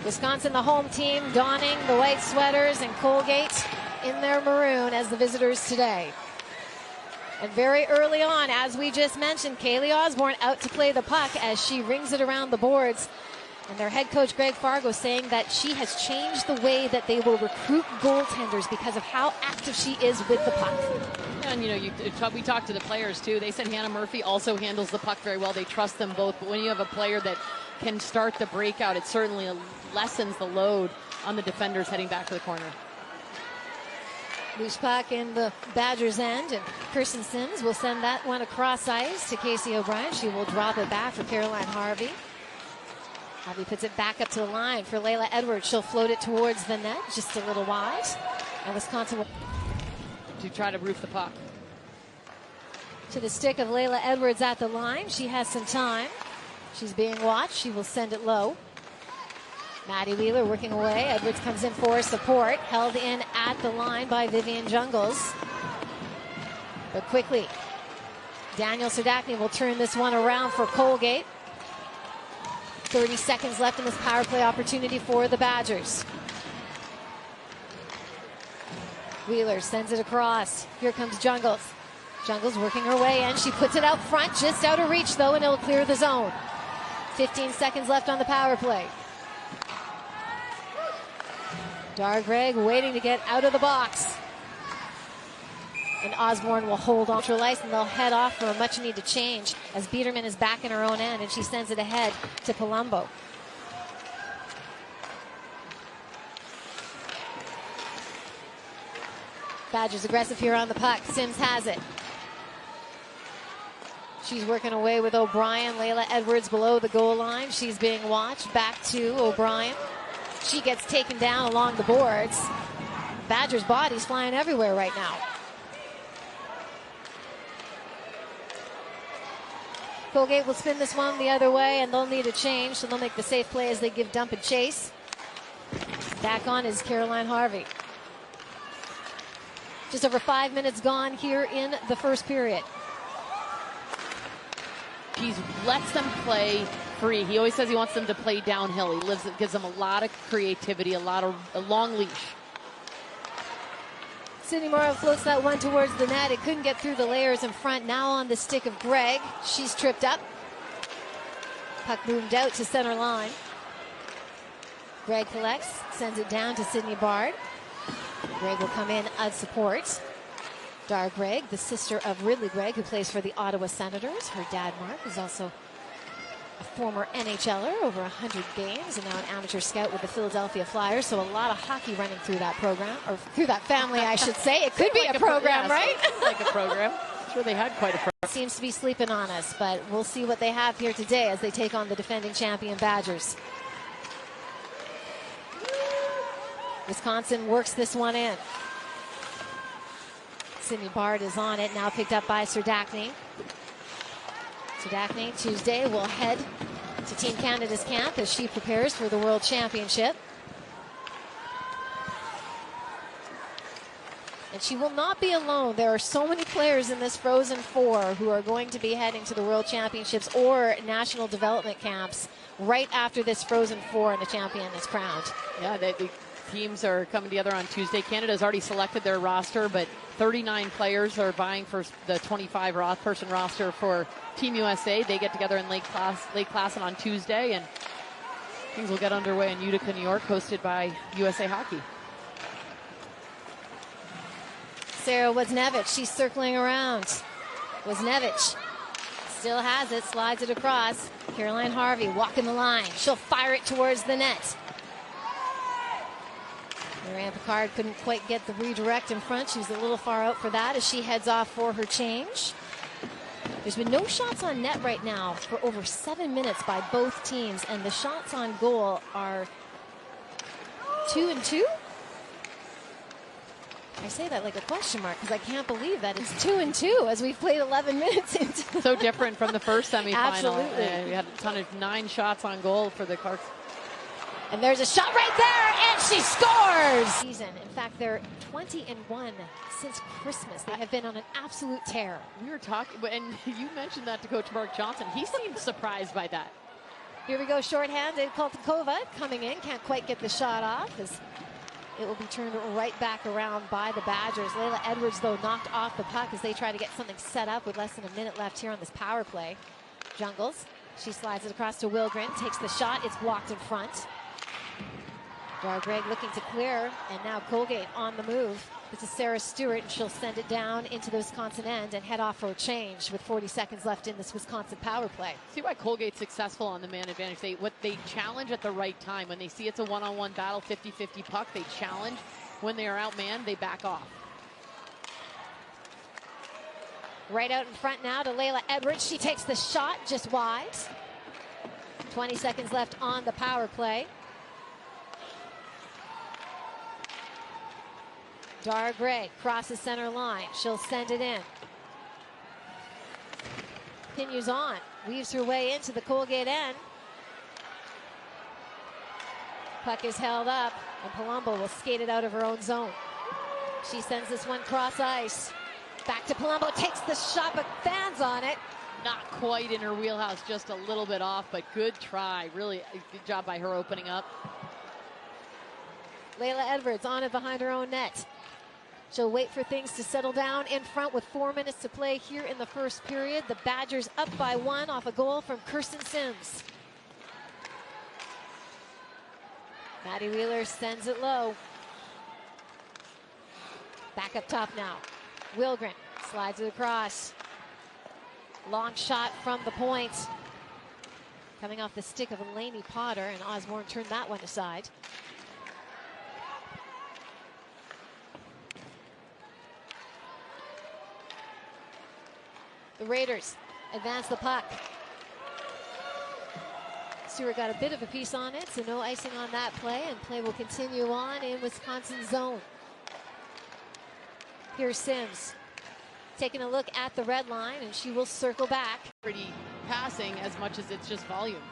Wisconsin, the home team, donning the white sweaters, and Colgate in their maroon as the visitors today. And very early on, as we just mentioned, Kaylee Osborne out to play the puck as she rings it around the boards. And their head coach, Greg Fargo, saying that she has changed the way that they will recruit goaltenders because of how active she is with the puck. And, you know, we talked to the players, too. They said Hannah Murphy also handles the puck very well. They trust them both. But when you have a player that can start the breakout, it certainly lessens the load on the defenders heading back to the corner. Loose puck in the Badgers' end, and Kirsten Sims will send that one across ice to Casey O'Brien. She will drop it back for Caroline Harvey. Harvey puts it back up to the line for Laila Edwards. She'll float it towards the net, just a little wide. And Wisconsin will to try to roof the puck. To the stick of Laila Edwards at the line. She has some time. She's being watched. She will send it low. Maddie Wheeler working away. Edwards comes in for support. Held in at the line by Vivian Jungles. But quickly, Daniel Serdachny will turn this one around for Colgate. 30 seconds left in this power play opportunity for the Badgers. Wheeler sends it across. Here comes Jungles. Jungles working her way in. She puts it out front, just out of reach though, and it'll clear the zone. 15 seconds left on the power play. Dar Gregg waiting to get out of the box. And Osborne will hold on to ice, and they'll head off for a much needed change as Biederman is back in her own end, and she sends it ahead to Palumbo. Badgers aggressive here on the puck. Sims has it. She's working away with O'Brien. Laila Edwards below the goal line. She's being watched. Back to O'Brien. She gets taken down along the boards. Badgers' bodies flying everywhere right now. Colgate will spin this one the other way, and they'll need a change, so they'll make the safe play as they give dump and chase. Back on is Caroline Harvey. Just over 5 minutes gone here in the first period. He lets them play free. He always says he wants them to play downhill. Gives them a lot of creativity, a long leash. Sydney Morrow floats that one towards the net. It couldn't get through the layers in front. Now on the stick of Gregg. She's tripped up. Puck moved out to center line. Gregg collects, sends it down to Sydney Bard. Gregg will come in as support. Dar Gregg, the sister of Ridley Gregg, who plays for the Ottawa Senators. Her dad, Mark, is also a former NHLer, over 100 games, and now an amateur scout with the Philadelphia Flyers. So a lot of hockey running through that program, or through that family, I should say. It could be like a program, right? Like a program. I'm sure they had quite a program. Seems to be sleeping on us, but we'll see what they have here today as they take on the defending champion Badgers. Wisconsin works this one in. Sydney Bard is on it, now picked up by Serdachny. Serdachny Tuesday will head to Team Canada's camp as she prepares for the World Championship. And she will not be alone. There are so many players in this Frozen Four who are going to be heading to the World Championships or National Development Camps right after this Frozen Four and a champion is crowned. Yeah, the teams are coming together on Tuesday. Canada's already selected their roster, but 39 players are vying for the 25-person roster for Team USA. They get together in Lake Placid on Tuesday, and things will get underway in Utica, New York, hosted by USA Hockey. Sarah Wozniewicz, she's circling around. Wozniewicz still has it, slides it across. Caroline Harvey walking the line. She'll fire it towards the net. Marianne Picard couldn't quite get the redirect in front. She was a little far out for that as she heads off for her change. There's been no shots on net right now for over 7 minutes by both teams, and the shots on goal are 2-2. I say that like a question mark because I can't believe that it's 2-2 as we've played 11 minutes into. So different from the first semifinal. Absolutely. We had a ton of 9 shots on goal for the Clarks. And there's a shot right there, and she scores! In fact, they're 20-1 since Christmas. They have been on an absolute tear. We were talking, and you mentioned that to Coach Mark Johnson. He seemed surprised by that. Here we go, shorthanded. Koltikova coming in, can't quite get the shot off as it will be turned right back around by the Badgers. Laila Edwards, though, knocked off the puck as they try to get something set up with less than a minute left here on this power play. Jungles, she slides it across to Wilgren, takes the shot, it's blocked in front. Greg looking to clear, and now Colgate on the move. This is Sarah Stewart, and she'll send it down into the Wisconsin end and head off for a change with 40 seconds left in this Wisconsin power play. See why Colgate's successful on the man advantage. They challenge at the right time. When they see it's a one-on-one battle, 50-50 puck, they challenge. When they are outmanned, they back off. Right out in front now to Laila Edwards. She takes the shot just wide. 20 seconds left on the power play. Dara Gray crosses center line. She'll send it in. Continues on. Weaves her way into the Colgate end. Puck is held up, and Palumbo will skate it out of her own zone. She sends this one cross ice. Back to Palumbo, takes the shot, but fans on it. Not quite in her wheelhouse, just a little bit off, but good try. Really good job by her opening up. Laila Edwards on it behind her own net. She'll wait for things to settle down in front with 4 minutes to play here in the first period. The Badgers up by 1 off a goal from Kirsten Sims. Maddie Wheeler sends it low. Back up top now. Wilgren slides it across. Long shot from the point. Coming off the stick of Lainey Potter, and Osborne turned that one aside. The Raiders advance the puck. Stewart got a bit of a piece on it, so no icing on that play, and play will continue on in Wisconsin zone. Here's Sims taking a look at the red line, and she will circle back. Pretty passing as much as it's just volume.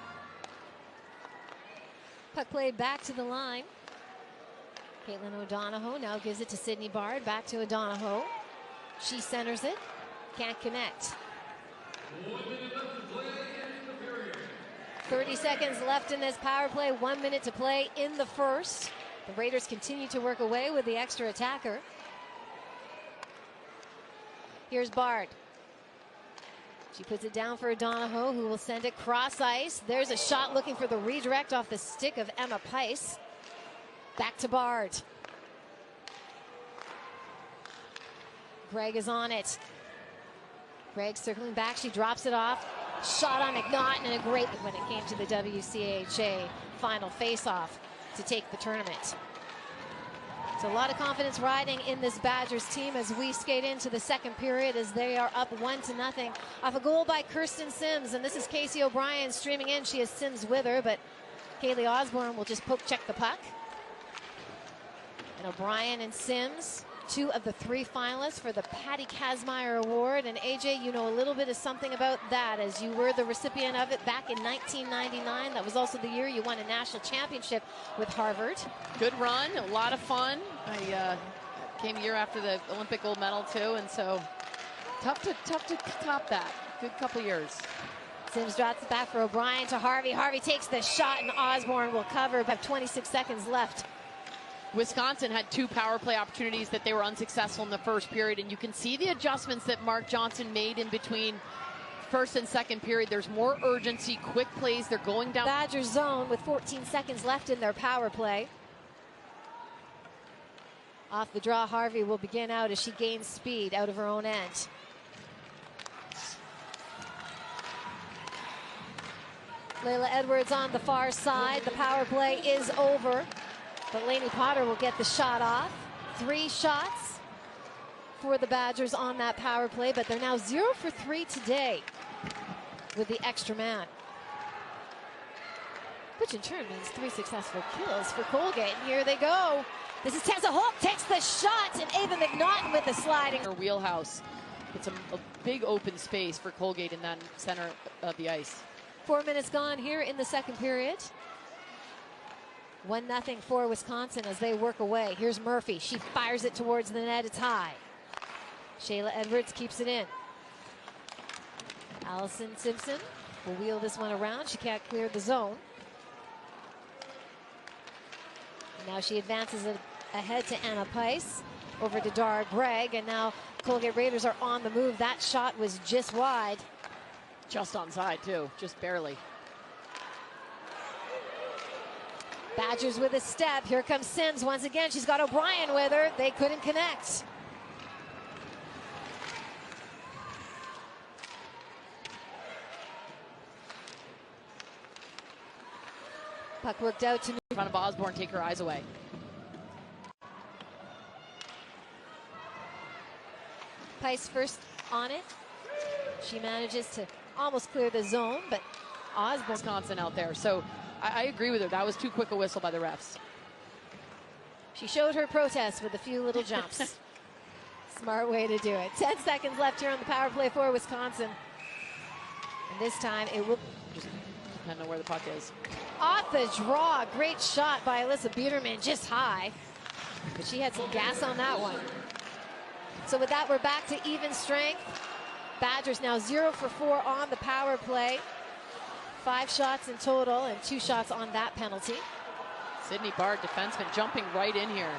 Puck played back to the line. Caitlin O'Donohoe now gives it to Sydney Bard. Back to O'Donohoe. She centers it. Can't connect. 30 seconds left in this power play. 1 minute to play in the first. The Raiders continue to work away with the extra attacker. Here's Bard. She puts it down for O'Donohoe, who will send it cross ice. There's a shot looking for the redirect off the stick of Emma Pice. Back to Bard. Gregg is on it. Gregg circling back, she drops it off. Shot on McNaughton, and a great when it came to the WCHA final face-off to take the tournament. So a lot of confidence riding in this Badgers team as we skate into the second period as they are up 1-0 off a goal by Kirsten Sims. And this is Casey O'Brien streaming in. She has Sims with her, but Kaylee Osborne will just poke check the puck. And O'Brien and Sims, 2 of the 3 finalists for the Patty Kazmaier Award. And AJ, you know a little bit of something about that as you were the recipient of it back in 1999. That was also the year you won a national championship with Harvard. Good run, a lot of fun. I came a year after the Olympic gold medal too, and so tough to top that. Good couple years. Sims drops it back for O'Brien to Harvey. Harvey takes the shot, and Osborne will cover. About 26 seconds left. Wisconsin had 2 power play opportunities that they were unsuccessful in the first period, and you can see the adjustments that Mark Johnson made in between first and second period. There's more urgency, quick plays. They're going down Badgers zone with 14 seconds left in their power play. Off the draw, Harvey will begin out as she gains speed out of her own end. Laila Edwards on the far side. The power play is over. But Lainey Potter will get the shot off. 3 shots for the Badgers on that power play, but they're now 0 for 3 today with the extra man. Which in turn means 3 successful kills for Colgate. And here they go. This is Tessa Holt, takes the shot, and Ava McNaughton with the sliding. Her wheelhouse. It's a big open space for Colgate in that center of the ice. 4 minutes gone here in the second period. 1-0 for Wisconsin as they work away. Here's Murphy. She fires it towards the net. It's high. Shayla Edwards keeps it in. Allison Simpson will wheel this one around. She can't clear the zone. Now she advances it ahead to Anna Peiss, over to Dara Gregg, and now Colgate Raiders are on the move. That shot was just wide. Just onside too, just barely. Badgers with a step. Here comes Sims once again. She's got O'Brien with her. They couldn't connect. Puck worked out to In front of Osborne, take her eyes away. Peiss first on it. She manages to almost clear the zone, but Osborne. Wisconsin out there. So I agree with her. That was too quick a whistle by the refs. She showed her protest with a few little jumps. Smart way to do it. 10 seconds left here on the power play for Wisconsin. And this time it will Just depend on where the puck is. off the draw. Great shot by Alyssa Biederman, just high. But she had some gas on that one. So with that, we're back to even strength. Badgers now 0 for 4 on the power play. 5 shots in total and 2 shots on that penalty. Sydney Bard, defenseman, jumping right in here.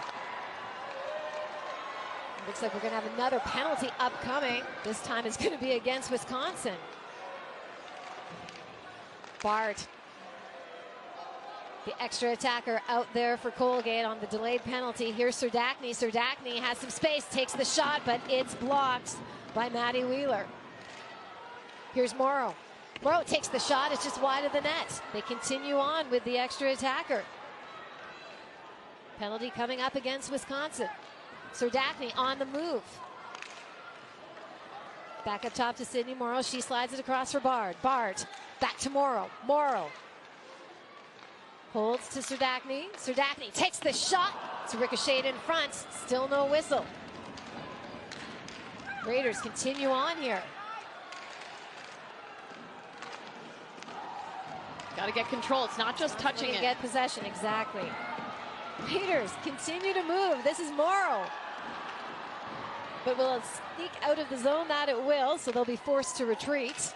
Looks like we're going to have another penalty upcoming. This time it's going to be against Wisconsin. Bard, the extra attacker out there for Colgate on the delayed penalty. Here's Serdachny. Serdachny has some space, takes the shot, but it's blocked by Maddie Wheeler. Here's Morrow. Morrow takes the shot, it's just wide of the net. They continue on with the extra attacker. Penalty coming up against Wisconsin. Serdachny on the move. Back up top to Sydney Morrow. She slides it across for Bard. Bard back to Morrow. Morrow holds to Serdachny. Serdachny takes the shot. It's ricocheted in front. Still no whistle. Raiders continue on here. Got to get control. It's not just touching it. Get possession, exactly. Raiders continue to move. This is Morrow. But will it sneak out of the zone? That it will, so they'll be forced to retreat.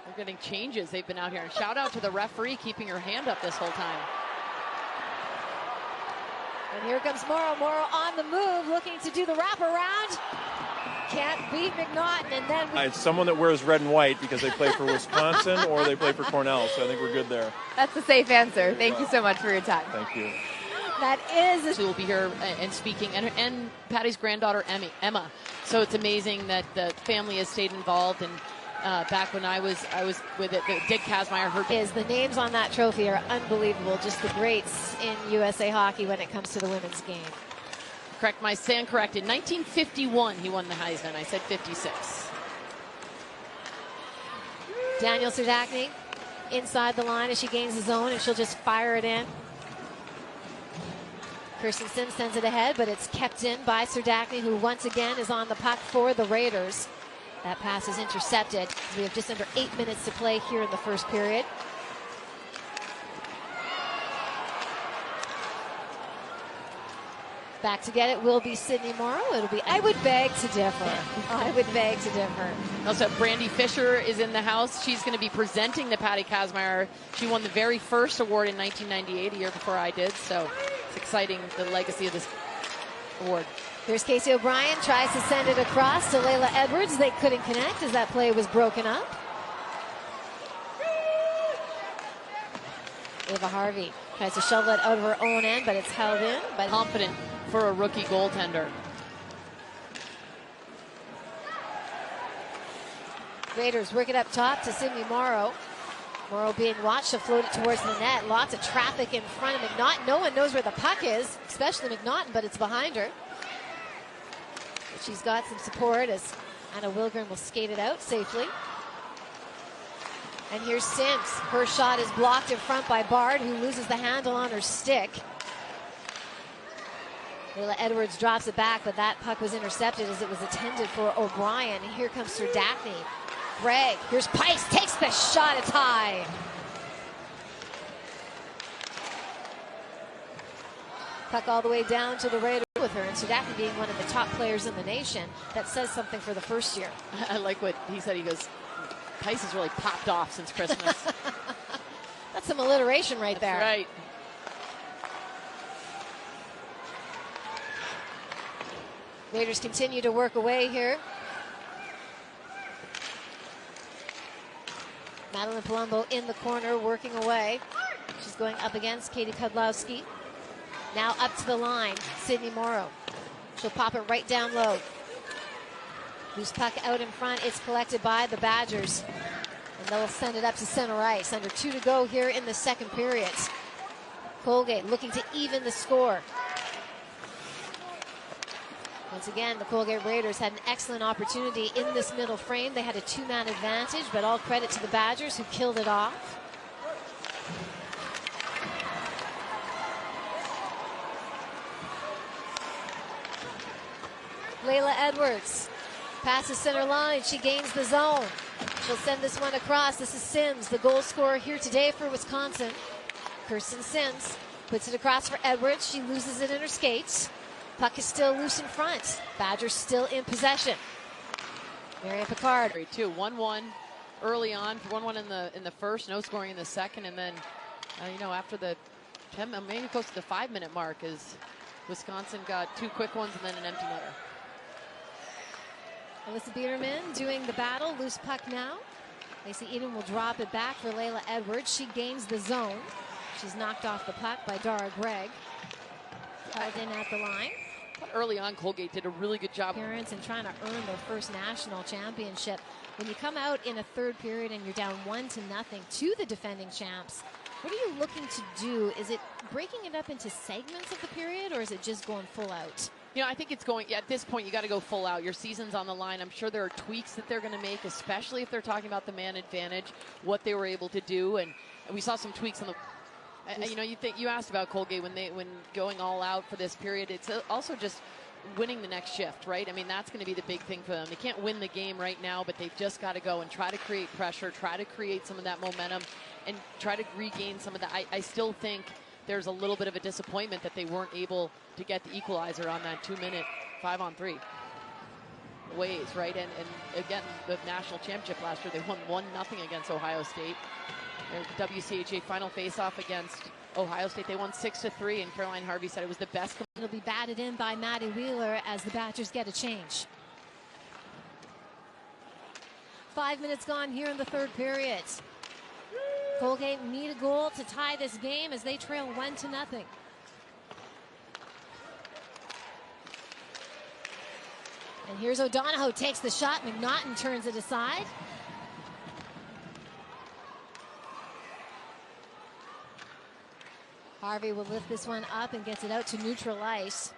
They're getting changes. They've been out here. And shout out to the referee keeping her hand up this whole time. And here comes Morrow. Morrow on the move, looking to do the wraparound. Can't beat McNaughton, and then it's someone that wears red and white because they play for Wisconsin or they play for Cornell, so I think we're good there. That's a safe answer. Thank you so much for your time. Thank you. that is. Who will be here and speaking, and Patty's granddaughter Emma. So it's amazing that the family has stayed involved. And back when I was with it, Dick Kazmaier heard. The names on that trophy are unbelievable. Just the greats in USA hockey when it comes to the women's game. Correct, my stand corrected. 1951, he won the Heisman. I said 56. Daniel Serdachny inside the line as she gains the zone, and she'll just fire it in. Kirsten Sims sends it ahead, but it's kept in by Serdachny, who once again is on the puck for the Raiders. That pass is intercepted. We have just under 8 minutes to play here in the first period. Back to get it will be Sydney Morrow. It'll be, I would beg to differ. I would beg to differ. Also, Brandy Fisher is in the house. She's going to be presenting the Patty Kazmaier. She won the very first award in 1998, a year before I did. So it's exciting, the legacy of this award. Here's Casey O'Brien, tries to send it across to Laila Edwards. They couldn't connect as that play was broken up. Ava Harvey tries to shovel it out of her own end, but it's held in. But confident for a rookie goaltender. Raiders work it up top to Sydney Morrow. Morrow being watched to float it towards the net. Lots of traffic in front of McNaughton. No one knows where the puck is, especially McNaughton, but it's behind her. But she's got some support as Anna Wilgren will skate it out safely. And here's Sims. Her shot is blocked in front by Bard, who loses the handle on her stick. Laila Edwards drops it back, but that puck was intercepted as it was intended for O'Brien. And here comes Serdachny. Gregg, here's Peiss, takes the shot, it's high. Puck all the way down to the Raiders. with her, and Sudaki being one of the top players in the nation. That says something for the first year. I like what he said. He goes, Tice has really popped off since Christmas. That's some alliteration right there. That's right. Raiders continue to work away here. Madeline Palumbo in the corner working away. She's going up against Katie Kudlowski. Now up to the line, Sydney Morrow. She'll pop it right down low. Loose puck out in front. It's collected by the Badgers. And they'll send it up to center ice. Under 2 to go here in the second period. Colgate looking to even the score. Once again, the Colgate Raiders had an excellent opportunity in this middle frame. They had a 2-man advantage, but all credit to the Badgers who killed it off. Laila Edwards passes center line. She gains the zone. She'll send this one across. This is Sims, the goal scorer here today for Wisconsin. Kirsten Sims puts it across for Edwards. She loses it in her skates. Puck is still loose in front. Badgers still in possession. Marion Picard. 1-1 early on. 1-1 in the first. No scoring in the second. And then, after the 10, maybe close to the 5-minute mark, is Wisconsin got 2 quick ones and then an empty netter. Alyssa Biederman doing the battle. Loose puck now. Lacey Eden will drop it back for Laila Edwards. She gains the zone. She's knocked off the puck by Dara Gregg. Called in at the line. Early on, Colgate did a really good job. Appearance and trying to earn their first national championship. When you come out in a third period and you're down 1-0 to the defending champs, what are you looking to do? Is it breaking it up into segments of the period, or is it just going full out? I think it's going, at this point, you got to go full out. Your season's on the line. I'm sure there are tweaks that they're going to make, especially if they're talking about the man advantage, what they were able to do. And we saw some tweaks on the. You asked about Colgate when going all out for this period. It's also just winning the next shift, right? I mean, that's going to be the big thing for them. They can't win the game right now, but they've just got to go and try to create pressure, try to create some of that momentum, and try to regain some of that. I still think there's a little bit of a disappointment that they weren't able to get the equalizer on that 2-minute 5-on-3 ways, right? And again, the national championship last year, they won 1-0 against Ohio State. Their WCHA final face-off against Ohio State, they won 6-3, and Caroline Harvey said it was the best. It'll be batted in by Maddie Wheeler as the Badgers get a change. 5 minutes gone here in the third period. Colgate need a goal to tie this game as they trail 1-0. And here's O'Donohoe, takes the shot. McNaughton turns it aside. Harvey will lift this one up and gets it out to neutral ice.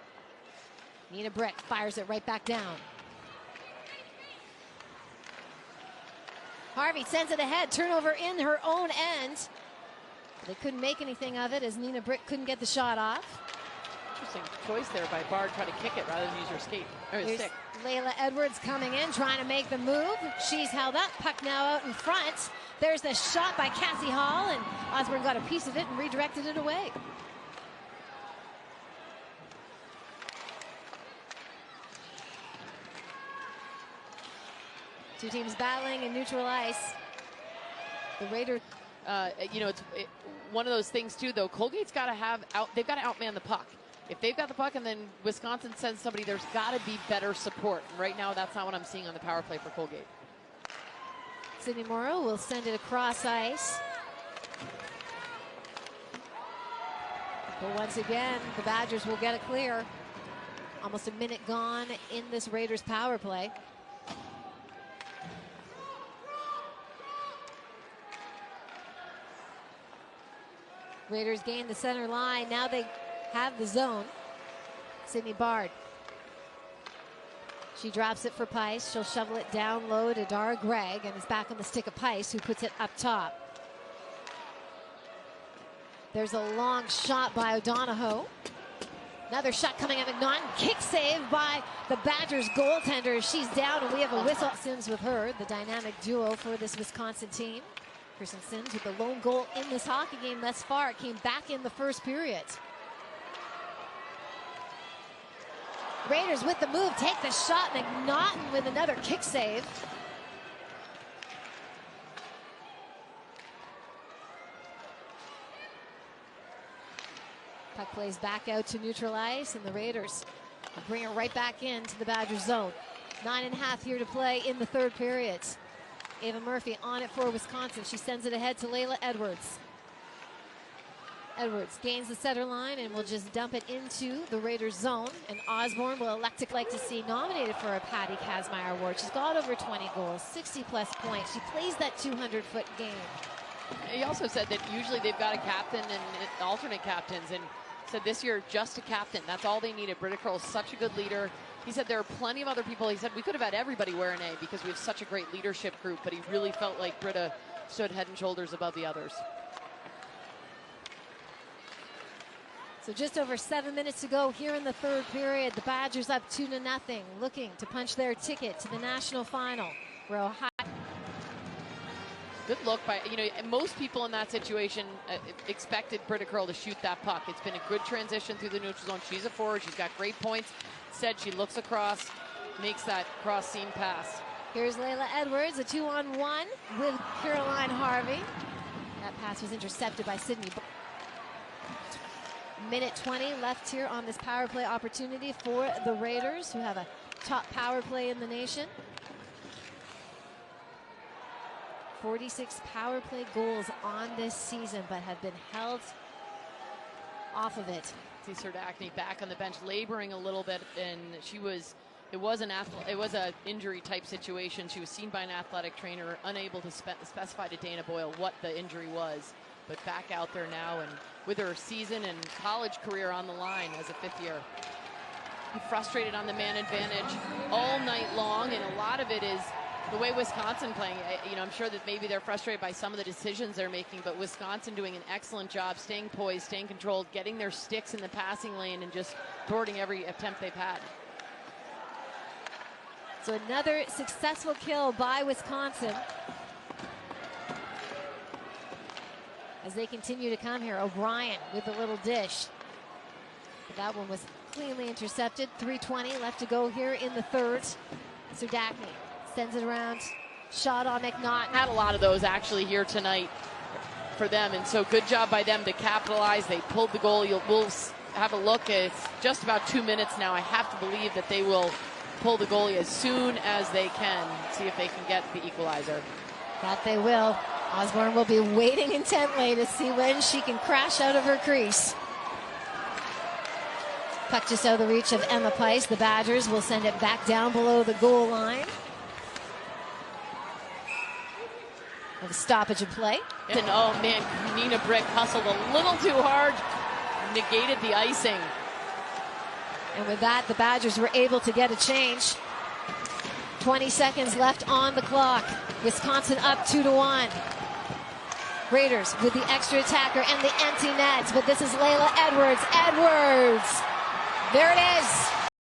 Nina Brick fires it right back down. Harvey sends it ahead, turnover in her own end. They couldn't make anything of it as Nina Brick couldn't get the shot off. Interesting choice there by Bard, try to kick it rather than use her skate or her stick. Laila Edwards coming in, trying to make the move. She's held up, puck now out in front. There's the shot by Cassie Hall, and Osborne got a piece of it and redirected it away. Two teams battling in neutral ice. The Raiders. It's one of those things too, though. Colgate's got to they've got to outman the puck. If they've got the puck and then Wisconsin sends somebody, there's got to be better support. And right now, that's not what I'm seeing on the power play for Colgate. Sydney Morrow will send it across ice. But once again, the Badgers will get it clear. Almost a minute gone in this Raiders power play. Raiders gain the center line. Now they have the zone. Sydney Bard. She drops it for Pice. She'll shovel it down low to Dara Gregg and is back on the stick of Pice, who puts it up top. There's a long shot by O'Donohoe. Another shot coming at McNaughton. Kick save by the Badgers goaltender. She's down and we have a whistle. Sims with her, the dynamic duo for this Wisconsin team. Kirsten Sims with the lone goal in this hockey game thus far. It came back in the first period. Raiders with the move, take the shot. McNaughton with another kick save. Puck plays back out to neutral ice, and the Raiders bring it right back into the Badgers zone. 9.5 here to play in the third period. Ava Murphy on it for Wisconsin. She sends it ahead to Laila Edwards. Edwards gains the center line and will just dump it into the Raiders zone. And Osborne will like to see nominated for a Patty Kazmaier Award. She's got over 20 goals, 60-plus points. She plays that 200-foot game. He also said that usually they've got a captain and alternate captains, and said this year just a captain. That's all they needed. Britta Curl is such a good leader. He said there are plenty of other people. He said we could have had everybody wear an A because we have such a great leadership group, but he really felt like Britta stood head and shoulders above the others. So just over 7 minutes to go here in the third period. The Badgers up 2-0, looking to punch their ticket to the national final. Where Ohio. Good look by, most people in that situation expected Britta Curl to shoot that puck. It's been a good transition through the neutral zone. She's a forward. She's got great points. Instead, she looks across, makes that cross-seam pass. Here's Laila Edwards, a 2-on-1 with Caroline Harvey. That pass was intercepted by Sydney. Minute 20 left here on this power play opportunity for the Raiders, who have a top power play in the nation. 46 power play goals on this season, but have been held off of it. See Serdachny back on the bench, laboring a little bit, and it was an injury type situation. She was seen by an athletic trainer, unable to specify to Dana Boyle what the injury was, but back out there now, and with her season and college career on the line as a fifth year. Frustrated on the man advantage all night long, and a lot of it is the way Wisconsin playing. I'm sure that maybe they're frustrated by some of the decisions they're making, but Wisconsin doing an excellent job staying poised, staying controlled, getting their sticks in the passing lane, and just thwarting every attempt they've had. So another successful kill by Wisconsin. As they continue to come here, O'Brien with a little dish. But that one was cleanly intercepted. 3:20 left to go here in the third. Serdachny sends it around. Shot on McNaughton. Had a lot of those actually here tonight for them, and so good job by them to capitalize. They pulled the goal. We'll have a look. It's just about 2 minutes now. I have to believe that they will pull the goalie as soon as they can, see if they can get the equalizer. That they will. Osborne will be waiting intently to see when she can crash out of her crease. Puck just out of the reach of Emma Pice. The Badgers will send it back down below the goal line. With a stoppage of play. And oh man, Nina Brick hustled a little too hard, negated the icing. And with that, the Badgers were able to get a change. 20 seconds left on the clock. Wisconsin up 2-1. Raiders with the extra attacker and the empty net, but this is Laila Edwards. Edwards! There it is.